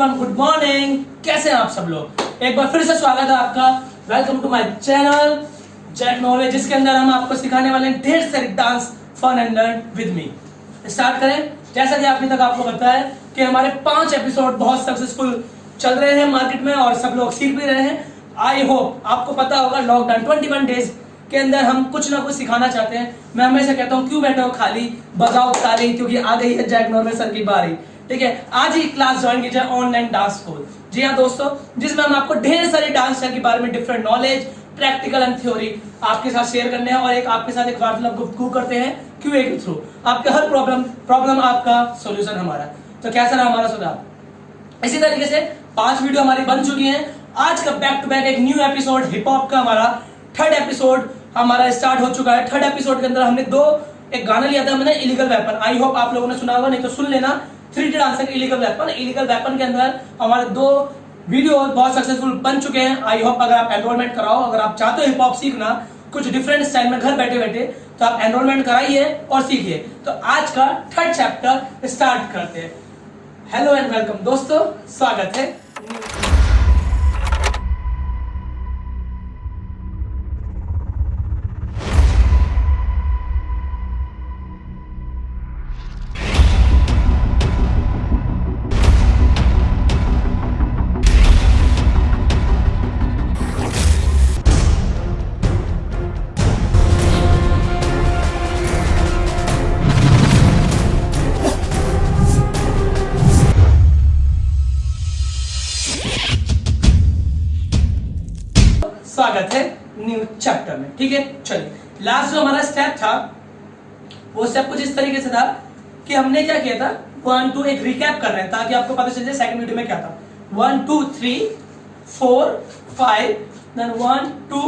Everyone, good morning. कैसे हैं आप सब लोग? एक बार फिर से स्वागत है आपका। Welcome to my channel Jack knowledge, जिसके अंदर हम आपको सिखाने वाले हैं ढेर सारी dance fun and learn with me. Start करें। जैसा कि अभी तक आपको पता है कि हमारे 5 एपिसोड बहुत सक्सेसफुल चल रहे हैं मार्केट में और सब लोग सीख भी रहे हैं। आई होप आपको पता होगा लॉकडाउन 21 डेज के अंदर हम कुछ ना कुछ सिखाना चाहते हैं। मैं हमेशा कहता हूँ क्यों बैठे हो खाली, बजाओ ताली, क्योंकि आ गई है जैक नॉर्वे सर की बारी। ठीक है, आज ही क्लास ज्वाइन कीजिए ऑनलाइन डांस स्कूल। जी हाँ दोस्तों, जिसमें हम आपको ढेर सारी डांस स्टाइल के बारे में different knowledge, practical and theory आपके साथ शेयर करने हैं और एक आपके साथ एक वार्तालाप गुफ्तगू करते हैं क्यूए के थ्रू। आपके हर प्रॉब्लम आपका सॉल्यूशन हमारा। तो कैसा रहा हमारा सुधार? इसी तरीके से 5 वीडियो हमारी बन चुकी हैं। आज का बैक टू बैक एक न्यू एपिसोड हिप हॉप का हमारा 3rd एपिसोड हमारा स्टार्ट हो चुका है। 3rd एपिसोड के अंदर हमने एक गाना लिया था मैंने, इलीगल वेपन। आई होप आप लोगों ने सुना होगा, नहीं तो सुन लेना। 3D डांसर इलीगल वेपन के अंदर हमारे 2 वीडियो बहुत सक्सेसफुल बन चुके हैं। आई होप अगर आप एनरोलमेंट कराओ, अगर आप चाहते हो हिप हॉप सीखना कुछ डिफरेंट स्टाइल में घर बैठे बैठे, तो आप एनरोलमेंट कराइए और सीखिए। तो आज का 3rd चैप्टर स्टार्ट करते हैं। हेलो एंड वेलकम दोस्तों, स्वागत है। स्वागत है न्यू चैप्टर में। ठीक है, चलिए लास्ट जो हमारा स्टेप था वो स्टेप कुछ इस तरीके से था कि हमने क्या किया था, 1 2 एक रिकैप कर रहे हैं ताकि आपको पता चल जाए सेकंड वीडियो में क्या था। 1 2 3 4 5 देन 1 2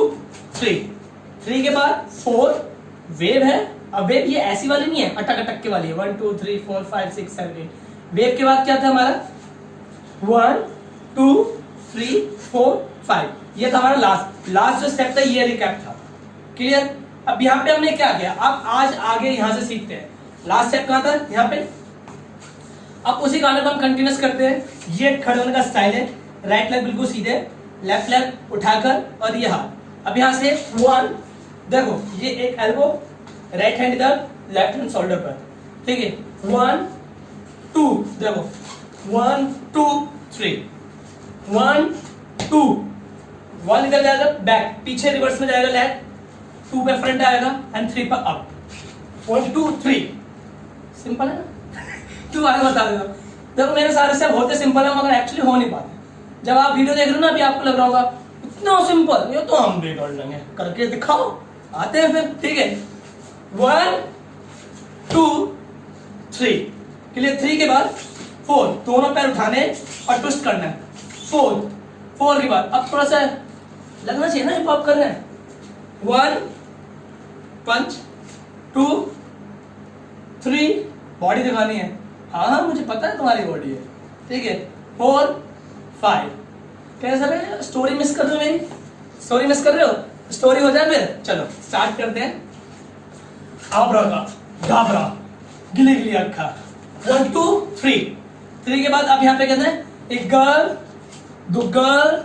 3 के बाद 4 वेव है। अब वेव ये ऐसी वाली नहीं है, अटक अटक के वाली है। 1 2 3 4 5 6 7 8। वेव के बाद क्या था हमारा 1 2 3 4 5। ये था हमारा लास्ट जो स्टेप था, ये रिकैप था। क्लियर? अब यहाँ पे हमने क्या किया, अब आज आगे यहाँ से सीखते हैं। लास्ट स्टेप कहाँ था? यहाँ पे। अब उसी गाने को हम कंटिन्यूस करते हैं। ये खड़े होने का स्टाइल है, राइट लेग बिल्कुल सीधे, लेफ्ट लेग उठाकर और ये हाथ। अब यहाँ से 1, देखो ये एक एल्बो, राइट हैंड इधर, लेफ्ट हैंड शोल्डर पर। ठीक है, 1 2, देखो 1 2 3 1 2, 1 इधर जाएगा बैक, पीछे रिवर्स में जाएगा लेग, 2 पे फ्रंट आएगा एंड 3 पर अप। 1 2 3। सिंपल है ना? क्यों आगे बता देता हूं। देखो मेरे सारे स्टेप होते सिंपल है मगर एक्चुअली हो नहीं पाते। जब आप वीडियो देख रहे हो ना, अभी आपको लग रहा होगा इतना सिंपल, ये तो हम भी कर लेंगे, करके दिखाओ। आते हैं फिर। ठीक है, 1 2 3 के लिए 3 के बाद 4, दोनों पैर उठाने और ट्विस्ट करना है। 4 के बाद अब थोड़ा सा लगना चाहिए ना हिप हॉप कर रहे हैं। 1 पंच, 2 3, बॉडी दिखानी है। हाँ मुझे पता है तुम्हारी बॉडी है। ठीक है, 4 5। कैसा है? स्टोरी मिस कर रहे हो मेरी? स्टोरी मिस कर रहे हो? स्टोरी हो जाए फिर। चलो स्टार्ट करते हैं। आबरा का गाबरा, गिली गिली अक्खा। 1 2 3 के बाद अब यहाँ पे कहते हैं एक girl, 2 girl,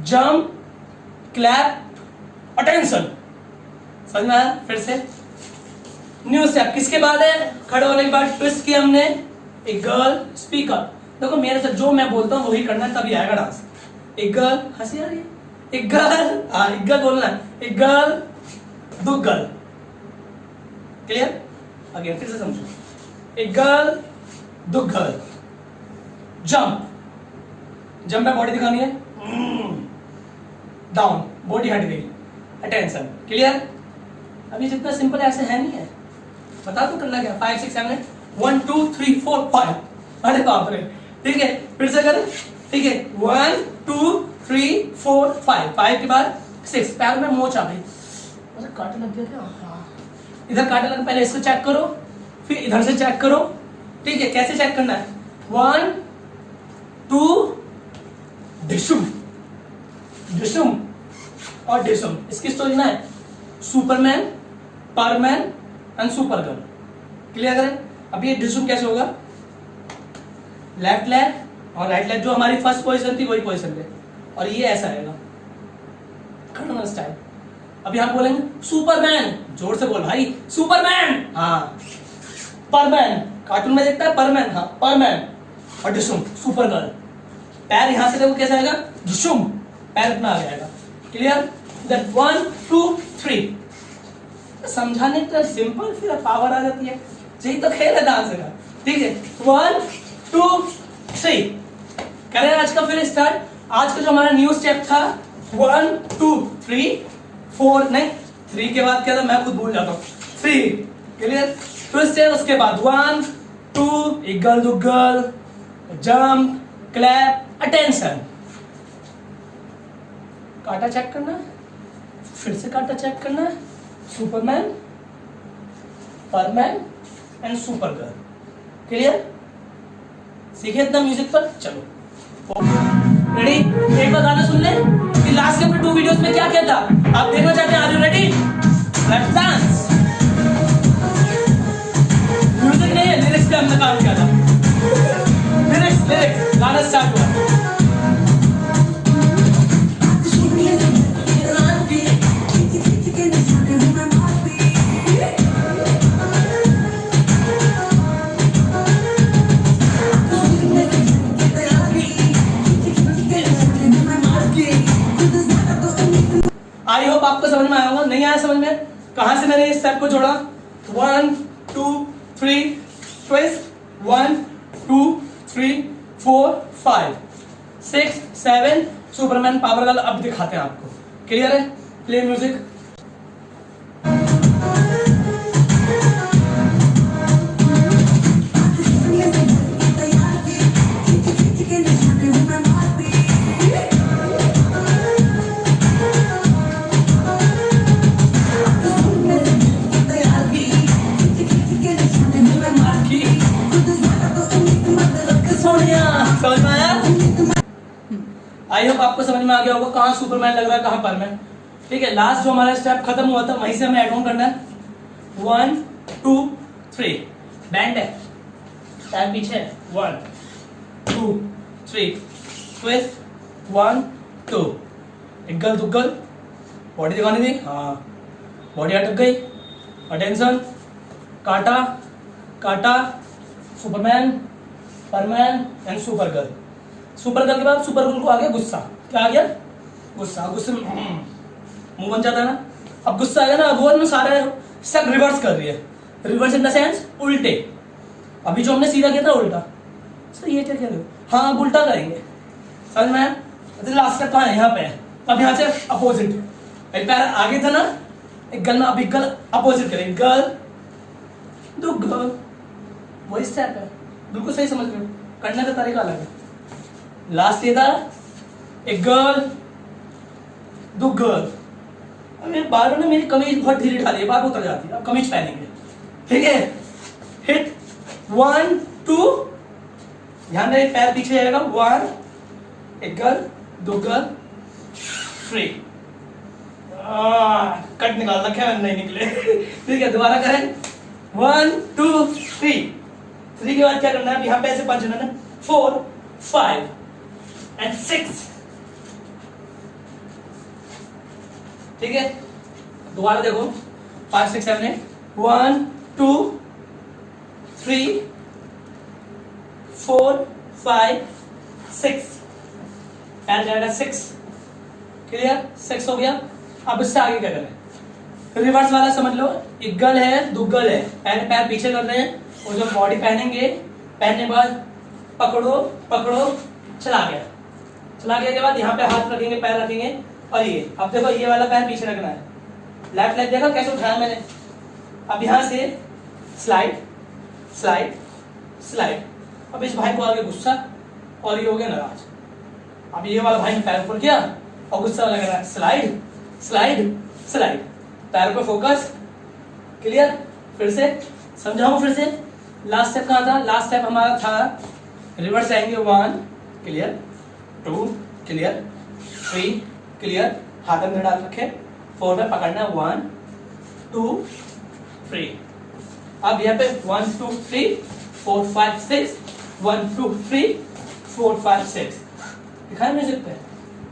jump, clap, attention. समझ में आया? फिर से न्यू स्टेप। किसके बाद है? खड़े होने के बाद ट्विस्ट किया हमने, एक गर्ल, स्पीकर। देखो मेरे साथ जो मैं बोलता हूँ वही करना है, तभी आएगा डांस। एक गर्ल, हंसी आ रही है, एक गर्ल, हाँ एक गर्ल बोलना है, एक गर्ल, 2 गर्ल। क्लियर? अगेन फिर से समझो, एक गर्ल, 2 गर्ल, जंप में बॉडी दिखानी है, डाउन, बॉडी हट गई, अटेंशन। क्लियर? अभी जितना सिंपल है ऐसे है नहीं है। बता दो करना क्या। 5 6 7 1 2 3 4 5। अरे बाप रे। ठीक है, फिर से करें। ठीक है, 1 2 3 4 5 के बाद 6। पैर में मोच आ गई, कांटा लग गया क्या? हाँ, इधर कांटा लगा। पहले इसको चेक करो, फिर इधर से चेक करो। ठीक है, कैसे चेक करना है? 1 2 डिशुम डिशुम और डिशुम। इसकी स्टोरी ना है सुपरमैन, पावरमैन एंड सुपरगर्ल। क्लियर करें? अब ये डिशुम कैसे होगा? लेफ्ट लेग और राइट लेग जो हमारी फर्स्ट पोजीशन थी वही पोजीशन पे, और ये ऐसा आएगा खड़ना स्टाइल। अभी हम बोलेंगे सुपरमैन, जोर से बोल भाई, सुपरमैन। हाँ, परमैन, कार्टून में देखता है परमैन, हाँ परमैन। और डिशुम, सुपर गर्ल। पैर यहां से देखो कैसा आएगा, डिशुम, पैर अपना आ जाएगा। क्लियर? दैट 1 2 3 समझाने का सिंपल, फिर पावर आ जाती है। यही तो खेल है डांस का। ठीक है, 1 2 3 करें आज का फिर स्टार्ट। आज का जो हमारा न्यू स्टेप था 1 2 3 4, नहीं 3 के बाद क्या था मैं खुद भूल जाता हूँ। 3 क्लियर? ट्विस्ट है, उसके बाद 1 2 eagle Duggal, jump, clap, attention. काटा चेक करना, फिर से काटा चेक करना। Superman, परमैन and super girl. Clear? सीखे इतना म्यूजिक पर। चलो रेडी? एक बार गाना सुन ले कि लास्ट के अपने 2 वीडियोस में क्या क्या था आप देखना चाहते हैं। Are you ready? Let's dance. Music नहीं है, लिरिक्स पे हमने काम किया था। लिरिक्स गाना स्टार्ट हुआ। आई होप आपको समझ में आया होगा। नहीं आया समझ में, कहां से मैंने इस स्टेप को जोड़ा? 1 2 3 ट्विस्ट, 1 2 3 4 5 6 7 सुपरमैन, पावर गर्ल। अब दिखाते हैं आपको। क्लियर है? Play music. समझ में आया? आई होप आपको समझ में आ गया होगा कहाँ सुपरमैन लग रहा है, कहाँ परमैन। ठीक है, लास्ट जो हमारा स्टेप खत्म हुआ था वहीं से हमें एड ऑन करना है। 1 2 3 बैंड है, पैर पीछे 1 2 3 ट्विस्ट, 1 2 इगल दुगल, बॉडी दिखानी थी, हाँ बॉडी अटक गई। अटेंशन, काटा काटा, Superman, परमैन and super girl. Super girl के बाद सुपर गर्ल को आ गया गुस्सा। क्या आ गया? गुस्सा। गुस्से में मुंह बन जाता है ना। अब गुस्सा आ गया ना, वो सारे सब रिवर्स कर रही है। रिवर्स इन द सेंस उल्टे। अभी जो हमने सीधा किया था उल्टा, सर ये क्या कह रहे हो? हाँ अब उल्टा करेंगे। समझ में आया? लास्ट स्टेप कहाँ है? यहाँ पे है। अब यहाँ से अपोजिट, एक पैर आगे था ना, एक गर्ल में, अब एक गर्ल अपोजिट करेंगे। गर्ल दो गर्ल, वही स्टेप है। बिल्कुल सही समझ रहे हो, करने का तरीका अलग है। लास्ट ये था एक गर्ल दो गर्ल। अब मेरे बालों ने मेरी कमीज बहुत ढीली डाली है, बाल उतर जाती है। अब कमीज पहनेंगे। ठीक है, हिट 1 2, ध्यान रहे पैर पीछे जाएगा। 1 एक गर्ल दो गर्ल 3 कट निकाल रखा है, नहीं निकले। ठीक है, दोबारा करें। 1 2 3 3 के बाद क्या करना है? यहाँ पे ऐसे पंच करना है। 4 5 एंड 6। ठीक है, दोबारा देखो 5 6 7 8 1 2 3 4 5 6 पैर जाएगा 6। क्लियर? 6 हो गया। अब इससे आगे क्या करें? रिवर्स वाला समझ लो। एक गर्ल है दो गर्ल है, पैर पैर पीछे कर रहे हैं, और जो बॉडी पहनेंगे, पहनने के बाद पकड़ो पकड़ो, चला गया। चला गया के बाद यहाँ पे हाथ रखेंगे, पैर रखेंगे, और ये अब देखो ये वाला पैर पीछे रखना है। लेफ्ट लेग देखा कैसे उठाया मैंने। अब यहाँ से स्लाइड स्लाइड स्लाइड। अब इस भाई को आगे गुस्सा, और ये हो गया नाराज। अब ये वाला भाई ने पैर ऊपर किया और गुस्सा लग रहा है। स्लाइड स्लाइड स्लाइड, पैर पर फोकस। क्लियर? फिर से समझाऊं फिर से। लास्ट स्टेप कहाँ था? लास्ट स्टेप हमारा था रिवर्स आएंगे। 1 क्लियर, 2 क्लियर, 3 क्लियर, हाथ अंदर डाल रखे, 4 में पकड़ना 1 2 3। अब यहाँ पे 1 2 3 4 5 6 1 2 3 4 5 6 दिखा है म्यूजिक पे।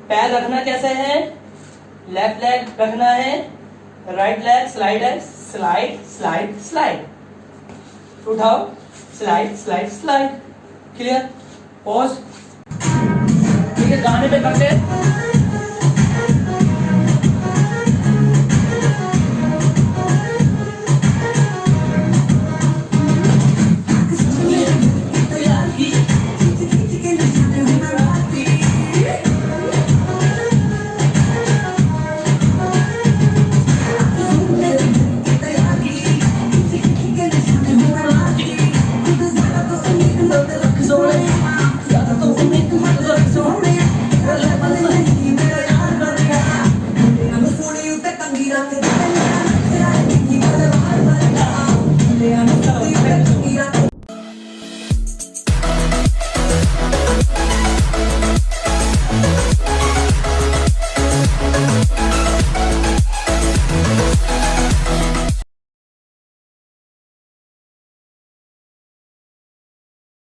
पैर रखना कैसे है, लेफ्ट लेग रखना है, राइट लेग स्लाइड है, स्लाइड स्लाइड स्लाइड, उठाओ slide slide slide. Clear? Pause. ठीक है, गाने पे करते हैं।